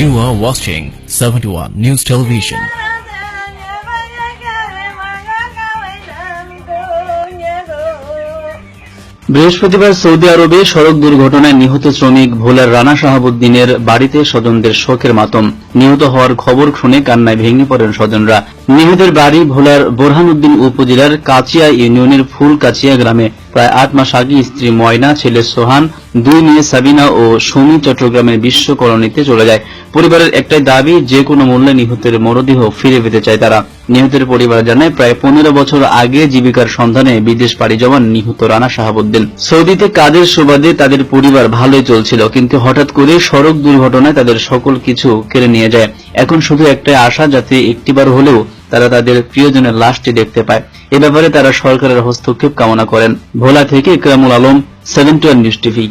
You are watching 71 News Television. বৃহস্পতিবার Saudi আরবে সড়ক দুর্ঘটনায় নিহত শ্রমিক ভোলার রানা শাহাবুদ্দিনের বাড়িতে স্বজনদের শোকের মাতম। নিহত হওয়ার খবর শুনে কান্নায় ভেঙে পড়েন স্বজনরা। নিহতের বাড়ি ভোলার বোরহানউদ্দিন উপজেলার কাচিয়া ইউনিয়নের ফুলকাচিয়া গ্রামে। প্রায় 8 মাস আগে স্ত্রী ময়না, ছেলে সোহান, 2 মেয়ে সাবিনা ও সুমি চট্টগ্রামের বিশ্ব কলোনিতে চলে যায়। পরিবারের একটাই দাবি, যে কোনো মূল্যে নিহতের মরদেহ ফিরে পেতে চায় তারা। নিহতের পরিবার জানায়, প্রায় 15 বছর আগে জীবিকার সন্ধানে বিদেশ পাড়ি জমান নিহত রানা শাহাবুদ্দিন। সৌদিতে কাজের সুবাদে তাদের পরিবার ভালোই চলছিল, কিন্তু হঠাৎ করে সড়ক দুর্ঘটনায় তাদের সকল কিছু কেড়ে নিয়ে যায়। এখন শুধু একটাই আশা, যাতে একটিবার হলেও তারা তাদের প্রিয়জনের লাশটি দেখতে পায়। এ ব্যাপারে তারা সরকারের হস্তক্ষেপ কামনা করেন। ভোলা থেকে ইকরামুল আলম, 71 নিউজ টিভি।